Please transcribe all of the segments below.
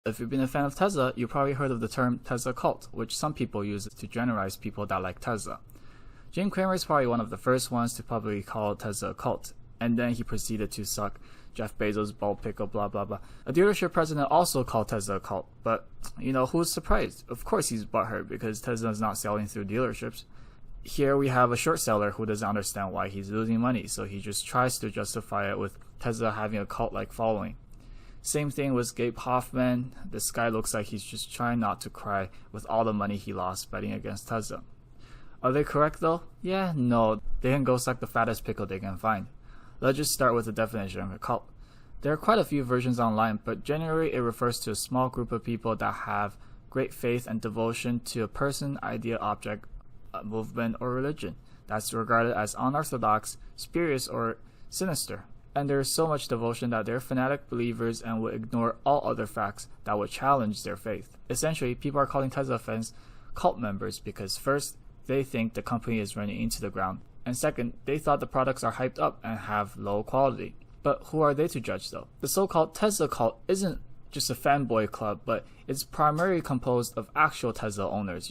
If you've been a fan of Tesla, you probably heard of the term Tesla cult, which some people use to generalize people that like Tesla. Jim Cramer is probably one of the first ones to publicly call Tesla a cult, and then he proceeded to suck Jeff Bezos' bald pickle, blah blah blah. A dealership president also called Tesla a cult, but who's surprised? Of course he's butthurt because Tesla is not selling through dealerships. Here we have a short seller who doesn't understand why he's losing money, so he just tries to justify it with Tesla having a cult-like following. Same thing with Gabe Hoffman. This guy looks like he's just trying not to cry with all the money he lost betting against Tesla. Are they correct though? Yeah, no, they can go suck the fattest pickle they can find. Let's just start with the definition of a cult. There are quite a few versions online, but generally it refers to a small group of people that have great faith and devotion to a person, idea, object, a movement, or religion that's regarded as unorthodox, spurious, or sinister. And there is so much devotion that they're fanatic believers and would ignore all other facts that would challenge their faith. Essentially, people are calling Tesla fans cult members because first, they think the company is running into the ground, and second, they thought the products are hyped up and have low quality. But who are they to judge though? The so-called Tesla cult isn't just a fanboy club, but it's primarily composed of actual Tesla owners,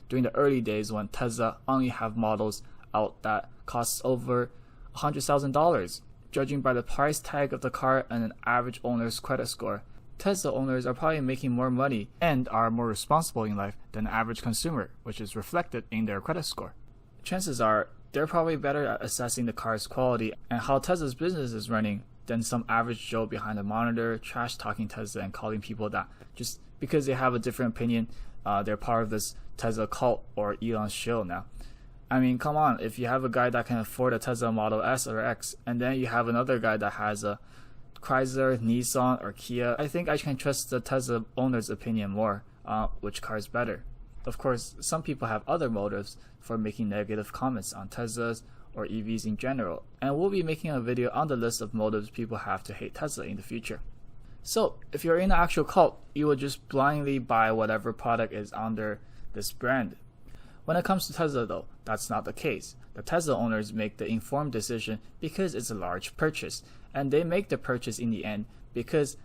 during the early days when Tesla only have models out that costs over $100,000. Judging by the price tag of the car and an average owner's credit score, Tesla owners are probably making more money and are more responsible in life than the average consumer, which is reflected in their credit score. Chances are, they're probably better at assessing the car's quality and how Tesla's business is running than some average Joe behind a monitor, trash-talking Tesla and calling people that just because they have a different opinion, they're part of this Tesla cult or Elon's shill now. I mean, come on, if you have a guy that can afford a Tesla Model S or X, and then you have another guy that has a Chrysler, Nissan, or Kia, I think I can trust the Tesla owner's opinion more, which car is better. Of course, some people have other motives for making negative comments on Teslas or EVs in general, and we'll be making a video on the list of motives people have to hate Tesla in the future. So, if you're in an actual cult, you will just blindly buy whatever product is under this brand. When it comes to Tesla though, that's not the case. The Tesla owners make the informed decision because it's a large purchase, and they make the purchase in the end because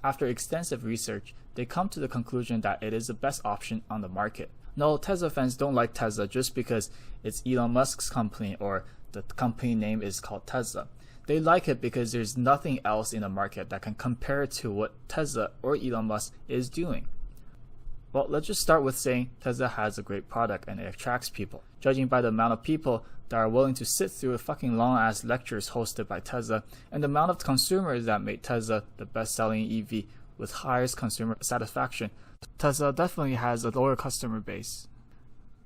after extensive research, they come to the conclusion that it is the best option on the market. No, Tesla fans don't like Tesla just because it's Elon Musk's company or the company name is called Tesla. They like it because there's nothing else in the market that can compare to what Tesla or Elon Musk is doing. Well, let's just start with saying Tesla has a great product and it attracts people. Judging by the amount of people that are willing to sit through a fucking long-ass lectures hosted by Tesla and the amount of consumers that made Tesla the best-selling EV with highest consumer satisfaction, Tesla definitely has a lower customer base.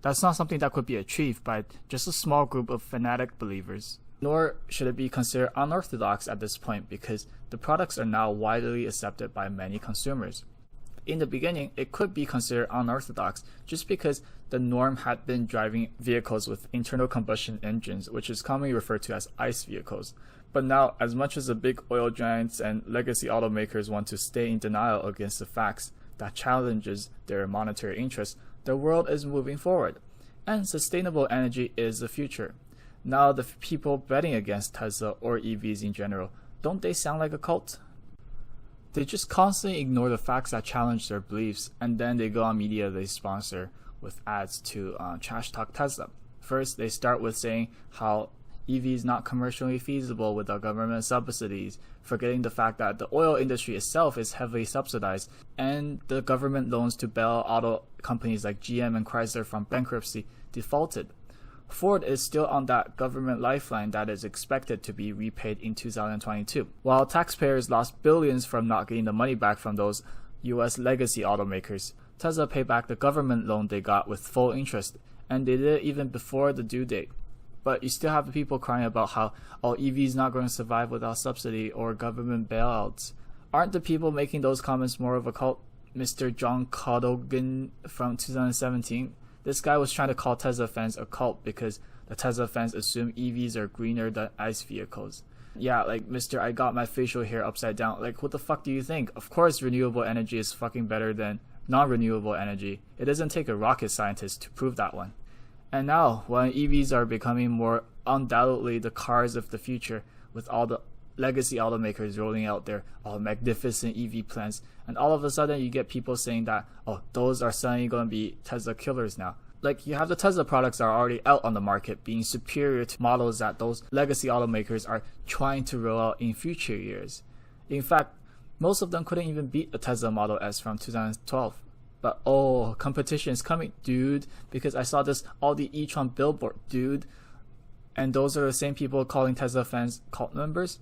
That's not something that could be achieved by just a small group of fanatic believers. Nor should it be considered unorthodox at this point because the products are now widely accepted by many consumers. In the beginning, it could be considered unorthodox just because the norm had been driving vehicles with internal combustion engines, which is commonly referred to as ICE vehicles. But now, as much as the big oil giants and legacy automakers want to stay in denial against the facts that challenges their monetary interests, the world is moving forward, and sustainable energy is the future. Now, the people betting against Tesla or EVs in general, don't they sound like a cult? They just constantly ignore the facts that challenge their beliefs, and then they go on media they sponsor with ads to trash talk Tesla. First, they start with saying how EV is not commercially feasible without government subsidies, forgetting the fact that the oil industry itself is heavily subsidized, and the government loans to bail auto companies like GM and Chrysler from bankruptcy defaulted. Ford is still on that government lifeline that is expected to be repaid in 2022, while taxpayers lost billions from not getting the money back from those US legacy automakers. Tesla paid back the government loan they got with full interest, and they did it even before the due date. But you still have the people crying about how EV is not going to survive without subsidy or government bailouts. Aren't the people making those comments more of a cult? Mr. John Cadogan from 2017? This guy was trying to call Tesla fans a cult because the Tesla fans assume EVs are greener than ICE vehicles. Yeah, like, Mr. I got my facial hair upside down. Like, what the fuck do you think? Of course renewable energy is fucking better than non-renewable energy. It doesn't take a rocket scientist to prove that one. And now, when EVs are becoming more undoubtedly the cars of the future with all the legacy automakers rolling out their magnificent EV plans, and all of a sudden you get people saying that, oh, those are suddenly going to be Tesla killers now. Like, you have the Tesla products that are already out on the market being superior to models that those legacy automakers are trying to roll out in future years. In fact, most of them couldn't even beat the Tesla Model S from 2012. But oh, competition is coming, dude, because I saw this all the e-tron billboard, dude. And those are the same people calling Tesla fans cult members.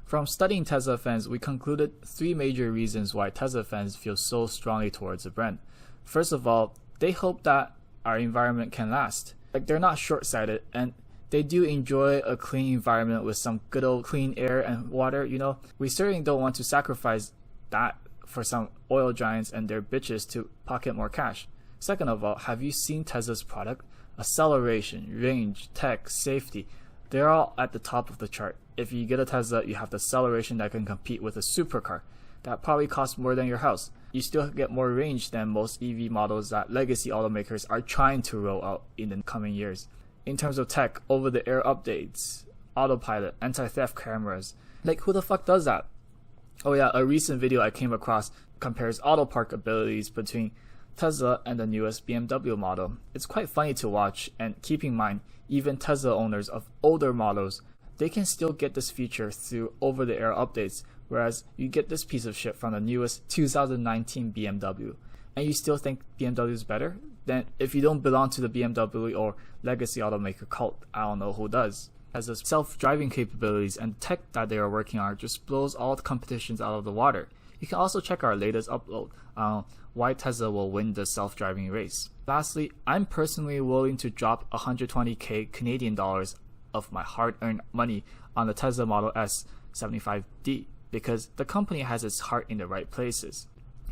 From studying Tesla fans, we concluded 3 major reasons why Tesla fans feel so strongly towards the brand. First of all, they hope that our environment can last. Like, they're not short-sighted, and they do enjoy a clean environment with some good old clean air and water, you know. We certainly don't want to sacrifice that for some oil giants and their bitches to pocket more cash. Second of all, have you seen Tesla's product? Acceleration, range, tech, safety, they're all at the top of the chart. If you get a Tesla, you have the acceleration that can compete with a supercar that probably costs more than your house. You still get more range than most EV models that legacy automakers are trying to roll out in the coming years. In terms of tech, over-the-air updates, autopilot, anti-theft cameras, like, who the fuck does that? Oh yeah, a recent video I came across compares auto park abilities between Tesla and the newest BMW model. It's quite funny to watch, and keep in mind, even Tesla owners of older models, they can still get this feature through over-the-air updates, whereas you get this piece of shit from the newest 2019 BMW, and you still think BMW is better? Then if you don't belong to the BMW or legacy automaker cult, I don't know who does. Tesla's self-driving capabilities and tech that they are working on just blows all the competitions out of the water. You can also check our latest upload on why Tesla will win the self-driving race. Lastly, I'm personally willing to drop 120k Canadian dollars of my hard-earned money on the Tesla Model S 75D because the company has its heart in the right places.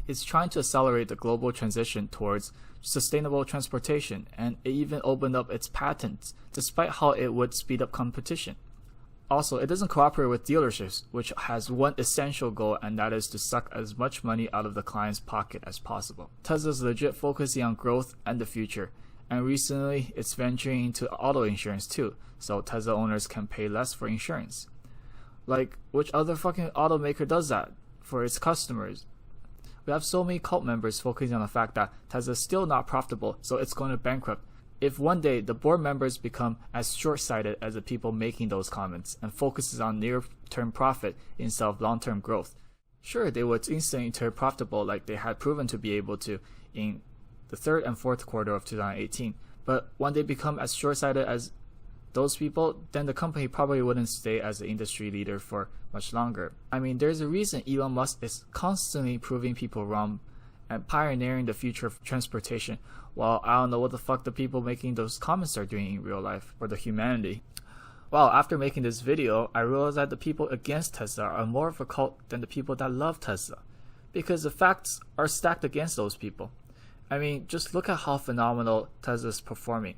It's trying to accelerate the global transition towards sustainable transportation, and it even opened up its patents, despite how it would speed up competition. Also, it doesn't cooperate with dealerships, which has one essential goal, and that is to suck as much money out of the client's pocket as possible. Tesla's legit focusing on growth and the future, and recently it's venturing into auto insurance too, so Tesla owners can pay less for insurance. Like, which other fucking automaker does that for its customers? We have so many cult members focusing on the fact that Tesla is still not profitable, so it's going to bankrupt. If one day the board members become as short-sighted as the people making those comments and focuses on near-term profit instead of long-term growth, sure, they would instantly turn profitable like they had proven to be able to in the third and fourth quarter of 2018. But when they become as short-sighted as those people, then the company probably wouldn't stay as the industry leader for much longer. I mean, there's a reason Elon Musk is constantly proving people wrong and pioneering the future of transportation, while I don't know what the fuck the people making those comments are doing in real life for the humanity. Well, after making this video, I realized that the people against Tesla are more of a cult than the people that love Tesla, because the facts are stacked against those people. I mean, just look at how phenomenal Tesla is performing.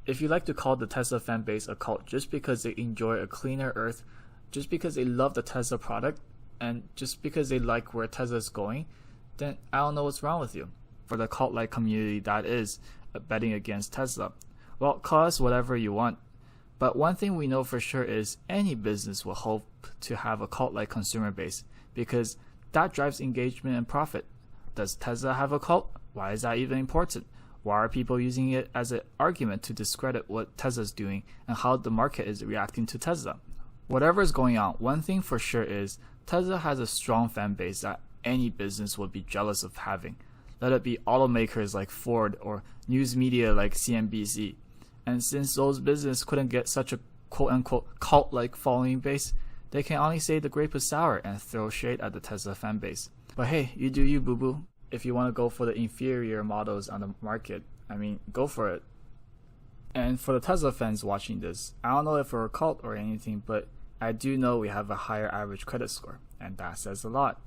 If you like to call the Tesla fan base a cult just because they enjoy a cleaner earth, just because they love the Tesla product, and just because they like where Tesla is going, then I don't know what's wrong with you. For the cult-like community that is betting against Tesla, well, call us whatever you want. But one thing we know for sure is any business will hope to have a cult-like consumer base, because that drives engagement and profit. Does Tesla have a cult? Why is that even important? Why are people using it as an argument to discredit what Tesla's doing and how the market is reacting to Tesla? Whatever is going on, one thing for sure is Tesla has a strong fan base that any business would be jealous of having. Let it be automakers like Ford or news media like CNBC. And since those businesses couldn't get such a quote-unquote cult-like following base, they can only say the grape is sour and throw shade at the Tesla fan base. But hey, you do you, boo-boo. If you want to go for the inferior models on the market, I mean, go for it. And for the Tesla fans watching this, I don't know if we're a cult or anything, but I do know we have a higher average credit score, and that says a lot.